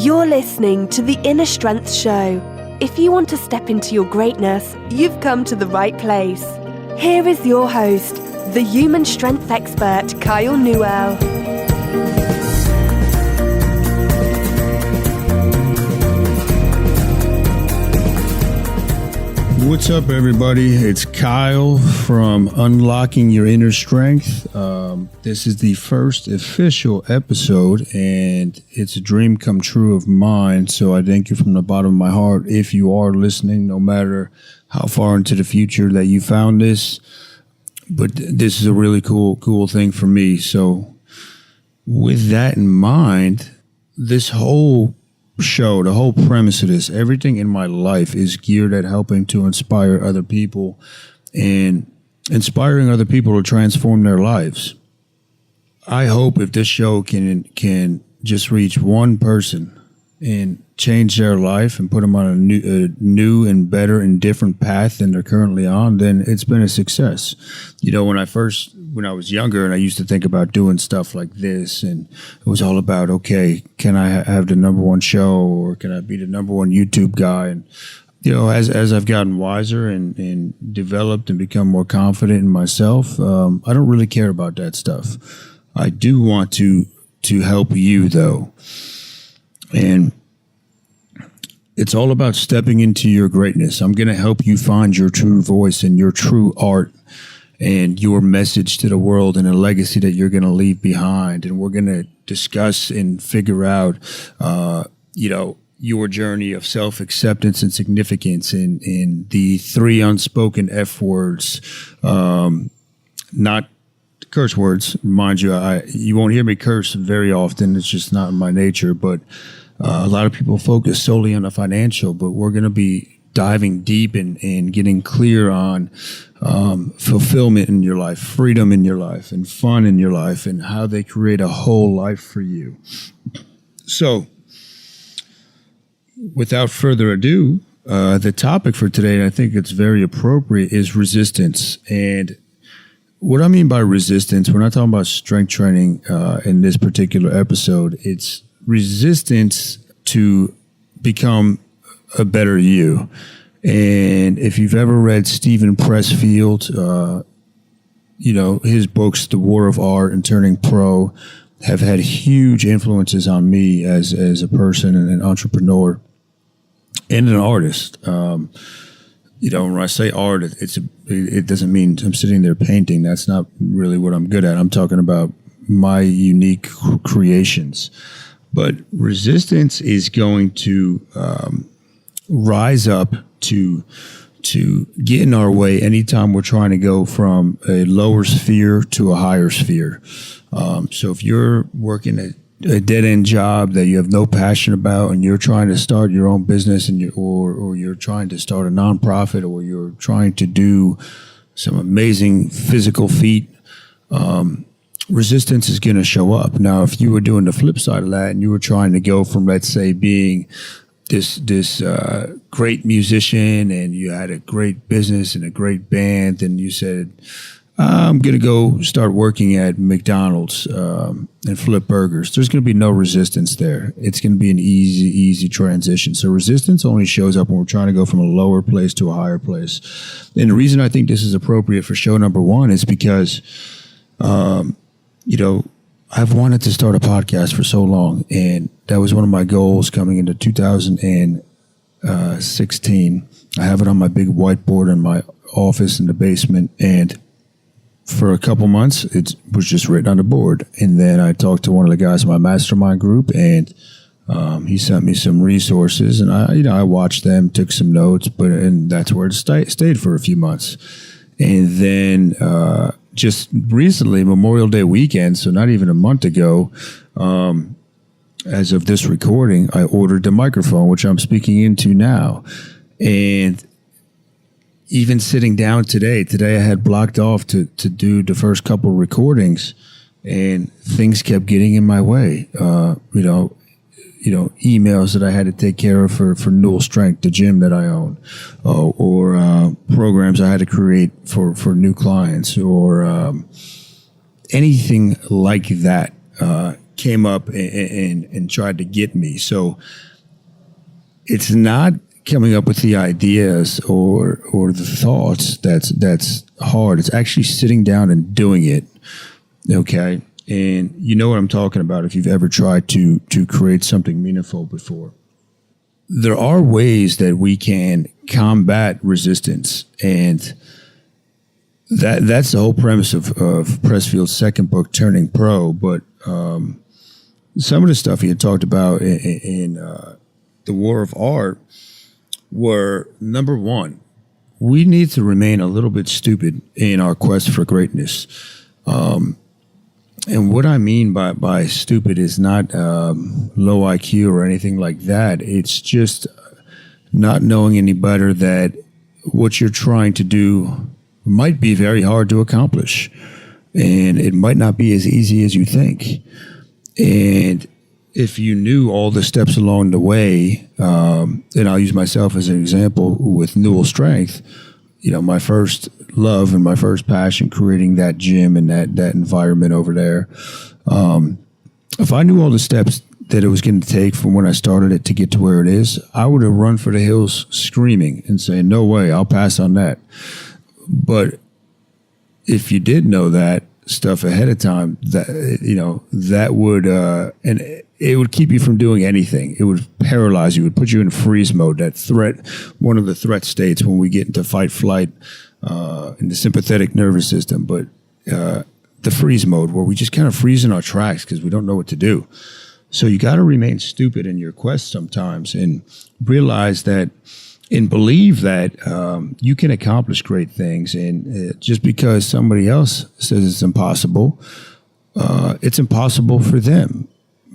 You're listening to The Inner Strength Show. If you want to step into your greatness, you've come to the right place. Here is your host, the human strength expert, Kyle Newell. What's up, everybody? It's Kyle from Unlocking Your Inner Strength. This is the first official episode, and it's a dream come true of mine, so I thank you from the bottom of my heart if you are listening, no matter how far into the future that you found this. But this is a really cool thing for me. So with that in mind, this whole show, the whole premise of this, everything in my life is geared at helping to inspire other people and inspiring other people to transform their lives. I hope if this show can just reach one person and change their life and put them on a new and better and different path than they're currently on, then it's been a success. You know, when I was younger and I used to think about doing stuff like this, and it was all about, okay, can I have the number one show, or can I be the number one YouTube guy? And, you know, as I've gotten wiser and developed and become more confident in myself, I don't really care about that stuff. I do want to help you, though. And it's all about stepping into your greatness. I'm going to help you find your true voice and your true art and your message to the world and a legacy that you're going to leave behind. And we're going to discuss and figure out, your journey of self-acceptance and significance in the 3 unspoken F words, not curse words. Mind you, you won't hear me curse very often. It's just not in my nature, but a lot of people focus solely on the financial, but we're going to be diving deep and getting clear on fulfillment in your life, freedom in your life, and fun in your life, and how they create a whole life for you. So, without further ado, the topic for today, and I think it's very appropriate, is resistance. And what I mean by resistance, we're not talking about strength training in this particular episode. It's resistance to become a better you. And if you've ever read Stephen Pressfield, his books, The War of Art and Turning Pro, have had huge influences on me as a person and an entrepreneur and an artist. When I say art, it doesn't mean I'm sitting there painting. That's not really what I'm good at. I'm talking about my unique creations. But resistance is going to rise up to get in our way anytime we're trying to go from a lower sphere to a higher sphere. So if you're working a dead-end job that you have no passion about, and you're trying to start your own business, or you're trying to start a nonprofit, or you're trying to do some amazing physical feat, resistance is going to show up. Now, if you were doing the flip side of that and you were trying to go from, let's say, being this great musician, and you had a great business and a great band, and you said, I'm going to go start working at McDonald's and flip burgers, there's going to be no resistance there. It's going to be an easy transition. So resistance only shows up when we're trying to go from a lower place to a higher place. And the reason I think this is appropriate for show number 1 is because, I've wanted to start a podcast for so long, and that was one of my goals coming into 2016. I have it on my big whiteboard in my office in the basement, and for a couple months, it was just written on the board. And then I talked to one of the guys in my mastermind group, and he sent me some resources, and I watched them, took some notes, and that's where it stayed for a few months. And then just recently, Memorial Day weekend, so not even a month ago, as of this recording, I ordered the microphone, which I'm speaking into now. And even sitting down today I had blocked off to do the first couple recordings, and things kept getting in my way. Emails that I had to take care of for Newell Strength, the gym that I own, or programs I had to create for new clients, or anything like that came up and tried to get me. So it's not coming up with the ideas or the thoughts that's hard. It's actually sitting down and doing it. Okay. And you know what I'm talking about if you've ever tried to create something meaningful before. There are ways that we can combat resistance, and that's the whole premise of Pressfield's second book, Turning Pro. But some of the stuff he had talked about in The War of Art were, number one, we need to remain a little bit stupid in our quest for greatness. And what I mean by stupid is not low IQ or anything like that. It's just not knowing any better that what you're trying to do might be very hard to accomplish. And it might not be as easy as you think. And if you knew all the steps along the way, and I'll use myself as an example with Newell Strength, you know, my first love and my first passion, creating that gym and that environment over there. If I knew all the steps that it was going to take from when I started it to get to where it is, I would have run for the hills screaming and saying, no way, I'll pass on that. But if you did know that stuff ahead of time, that, you know, that would, and it would keep you from doing anything. It would paralyze you. It would put you in freeze mode, that threat, one of the threat states when we get into fight, flight, in the sympathetic nervous system. But the freeze mode where we just kind of freeze in our tracks because we don't know what to do. So you got to remain stupid in your quest sometimes and realize that and believe that you can accomplish great things. And just because somebody else says it's impossible for them.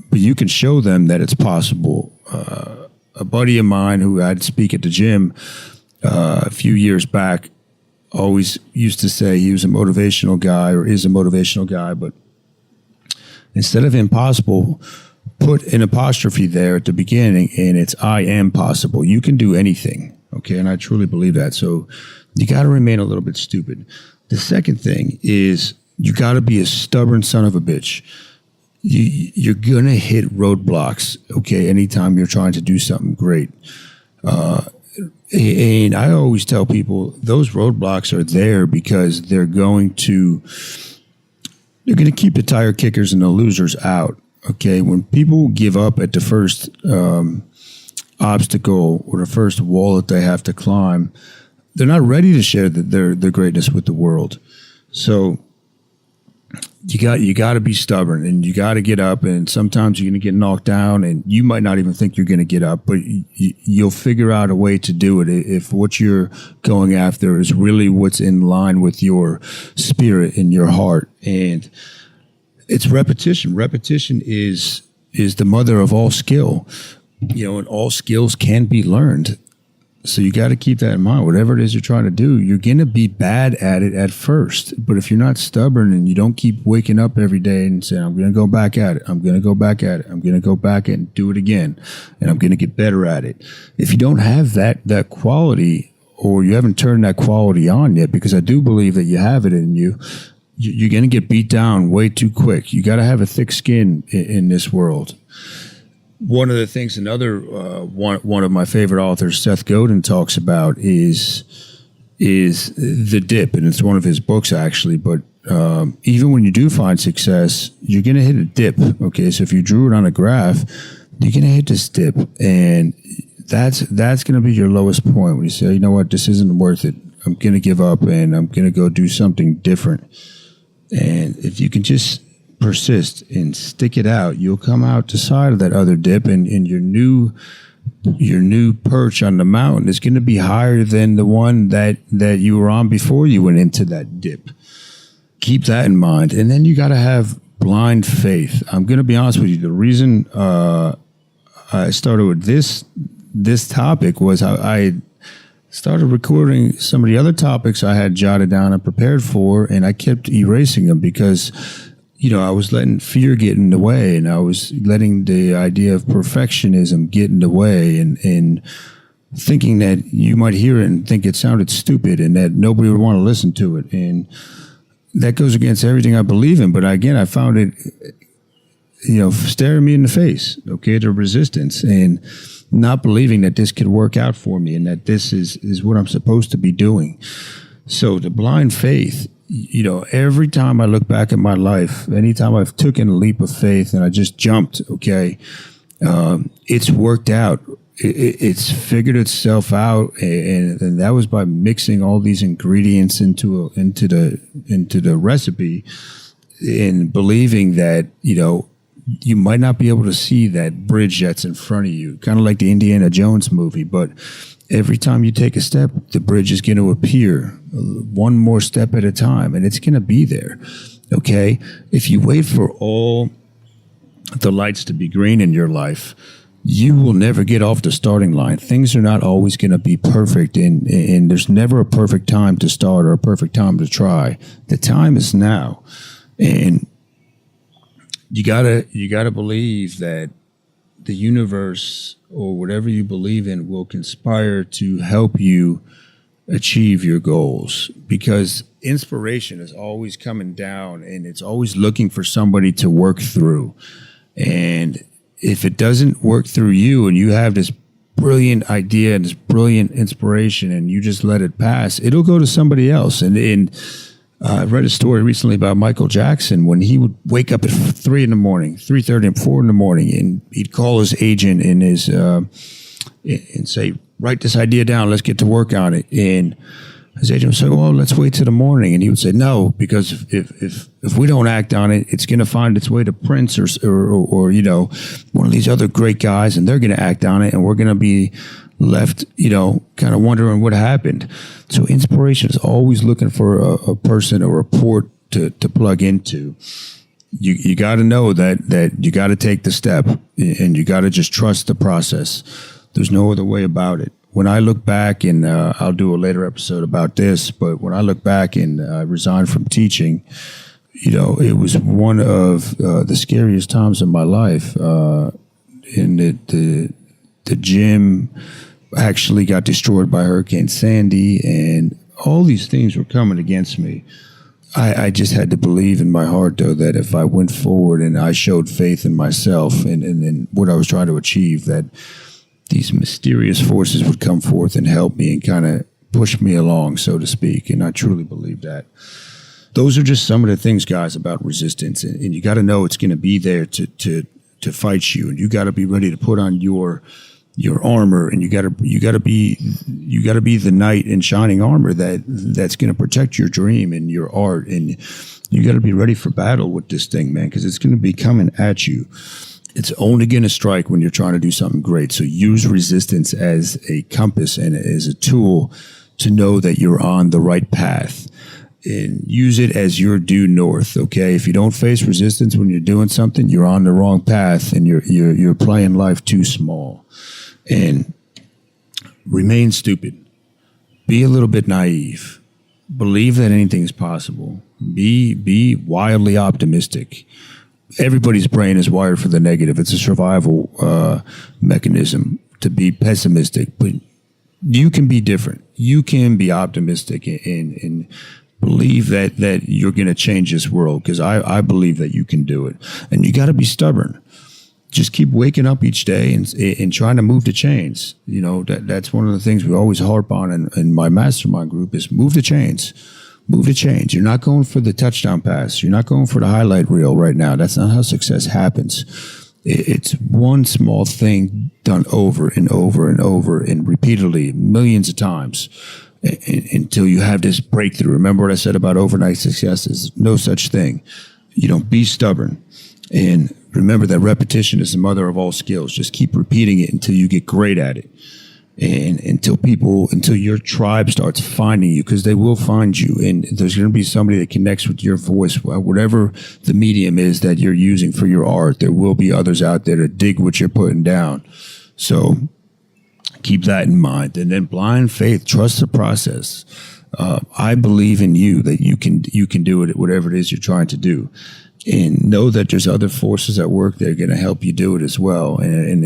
But you can show them that it's possible. A buddy of mine who I'd speak at the gym a few years back always used to say he was a motivational guy or is a motivational guy, but instead of impossible, put an apostrophe there at the beginning and it's I am possible. You can do anything. Okay. And I truly believe that. So you got to remain a little bit stupid. The second thing is you got to be a stubborn son of a bitch. You're going to hit roadblocks, okay, anytime you're trying to do something great. And I always tell people those roadblocks are there because they're going to keep the tire kickers and the losers out, okay? When people give up at the first obstacle or the first wall that they have to climb, they're not ready to share their greatness with the world. So you got to be stubborn and you got to get up, and sometimes you're going to get knocked down and you might not even think you're going to get up, but you'll figure out a way to do it if what you're going after is really what's in line with your spirit and your heart. And it's repetition. Repetition is the mother of all skill, you know, and all skills can be learned. So you got to keep that in mind. Whatever it is you're trying to do, you're going to be bad at it at first. But if you're not stubborn and you don't keep waking up every day and saying, I'm going to go back at it, I'm going to go back at it, I'm going to go back and do it again, and I'm going to get better at it. If you don't have that quality, or you haven't turned that quality on yet, because I do believe that you have it in you, you're going to get beat down way too quick. You got to have a thick skin in this world. One of the things another one of my favorite authors, Seth Godin, talks about is the dip, and it's one of his books actually. But even when you do find success, you're going to hit a dip. Okay, so if you drew it on a graph, you're going to hit this dip, and that's going to be your lowest point when you say, you know what, this isn't worth it. I'm going to give up, and I'm going to go do something different. And if you can just persist and stick it out, you'll come out the side of that other dip, and your new perch on the mountain is going to be higher than the one that you were on before you went into that dip. Keep that in mind. And then you got to have blind faith. I'm going to be honest with you. The reason I started with this topic was I started recording some of the other topics I had jotted down and prepared for, and I kept erasing them because, you know, I was letting fear get in the way, and I was letting the idea of perfectionism get in the way, and thinking that you might hear it and think it sounded stupid and that nobody would want to listen to it. And that goes against everything I believe in. But again, I found staring me in the face, okay, the resistance, and not believing that this could work out for me and that this is what I'm supposed to be doing. So the blind faith, every time I look back at my life, anytime I've taken a leap of faith and I just jumped, okay, it's worked out. It's figured itself out, and that was by mixing all these ingredients into the recipe, and believing that you might not be able to see that bridge that's in front of you, kind of like the Indiana Jones movie, but every time you take a step, the bridge is going to appear one more step at a time, and it's going to be there. Okay, if you wait for all the lights to be green in your life, you will never get off the starting line. Things are not always going to be perfect, and there's never a perfect time to start or a perfect time to try. The time is now, and you gotta believe that the universe or whatever you believe in will conspire to help you achieve your goals, because inspiration is always coming down and it's always looking for somebody to work through. And if it doesn't work through you and you have this brilliant idea and this brilliant inspiration and you just let it pass, it'll go to somebody else. And I read a story recently about Michael Jackson when he would wake up at 3 in the morning, 3:30 and 4 in the morning, and he'd call his agent and and say, write this idea down, let's get to work on it. And his agent would say, well, let's wait till the morning. And he would say, no, because if we don't act on it, it's going to find its way to Prince or one of these other great guys, and they're going to act on it, and we're going to be left, kind of wondering what happened. So inspiration is always looking for a person or a port to plug into. You got to know that you got to take the step, and you got to just trust the process. There's no other way about it. When I look back, and I'll do a later episode about this, but when I look back and I resigned from teaching, it was one of the scariest times of my life. And the gym actually got destroyed by Hurricane Sandy, and all these things were coming against me. I just had to believe in my heart, though, that if I went forward and I showed faith in myself and what I was trying to achieve, that these mysterious forces would come forth and help me and kind of push me along, so to speak. And I truly believe that. Those are just some of the things, guys, about resistance. And you got to know it's going to be there to fight you. And you got to be ready to put on your armor, and you got to be the knight in shining armor that's going to protect your dream and your art. And you got to be ready for battle with this thing, man, because it's going to be coming at you. It's only going to strike when you're trying to do something great. So use resistance as a compass and as a tool to know that you're on the right path, and use it as your due north. Okay. If you don't face resistance when you're doing something, you're on the wrong path, and you're playing life too small. And remain stupid. Be a little bit naive. Believe that anything's possible. Be wildly optimistic. Everybody's brain is wired for the negative. It's a survival mechanism to be pessimistic, but you can be different. You can be optimistic and believe that you're going to change this world, because I believe that you can do it. And you got to be stubborn. Just keep waking up each day and trying to move the chains. That's one of the things we always harp on in my mastermind group is move the chains. Move the chains. You're not going for the touchdown pass. You're not going for the highlight reel right now. That's not how success happens. It's one small thing done over and over and over and repeatedly, millions of times, until you have this breakthrough. Remember what I said about overnight success? There's no such thing. Be stubborn. And remember that repetition is the mother of all skills. Just keep repeating it until you get great at it. And until your tribe starts finding you, because they will find you. And there's going to be somebody that connects with your voice, whatever the medium is that you're using for your art. There will be others out there to dig what you're putting down. So keep that in mind. And then blind faith, trust the process. I believe in you that you can do it, whatever it is you're trying to do. And know that there's other forces at work that are going to help you do it as well. And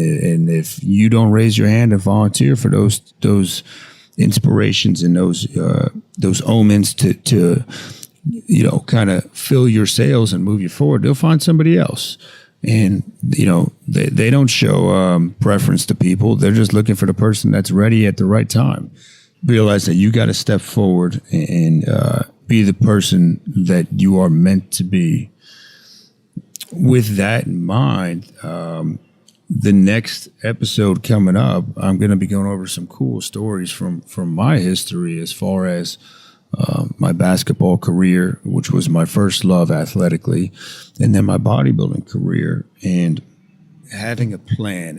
if you don't raise your hand and volunteer for those inspirations and those omens to kind of fill your sails and move you forward, they'll find somebody else. And, they don't show preference to people. They're just looking for the person that's ready at the right time. Realize that you got to step forward and be the person that you are meant to be. With that in mind, the next episode coming up, I'm going to be going over some cool stories from my history as far as my basketball career, which was my first love athletically, and then my bodybuilding career, and having a plan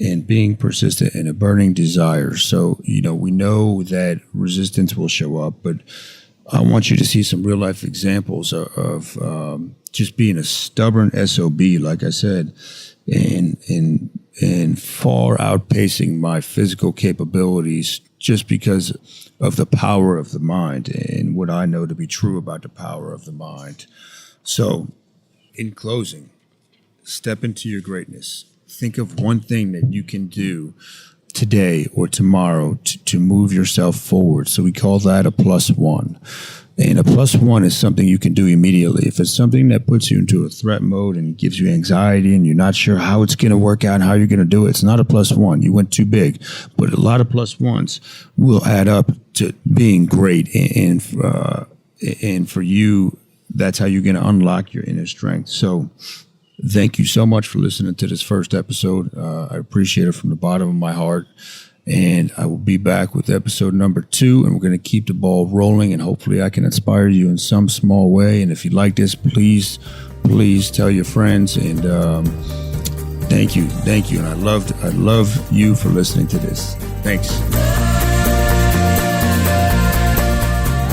and being persistent and a burning desire. So, we know that resistance will show up, but I want you to see some real life examples of just being a stubborn SOB, like I said, and far outpacing my physical capabilities just because of the power of the mind and what I know to be true about the power of the mind. So, in closing, step into your greatness. Think of one thing that you can do today or tomorrow to move yourself forward. So we call that a +1. And a +1 is something you can do immediately. If it's something that puts you into a threat mode and gives you anxiety and you're not sure how it's going to work out and how you're going to do it, it's not a +1. You went too big. But a lot of +1s will add up to being great. And for you, that's how you're going to unlock your inner strength. So thank you so much for listening to this first episode. I appreciate it from the bottom of my heart. And I will be back with episode number 2, and we're going to keep the ball rolling, and hopefully I can inspire you in some small way. And if you like this, please tell your friends. And thank you. And I love you for listening to this. Thanks.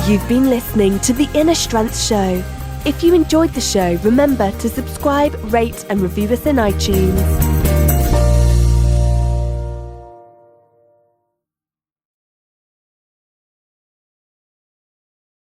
You've been listening to The Inner Strength Show. If you enjoyed the show, remember to subscribe, rate, and review us in iTunes.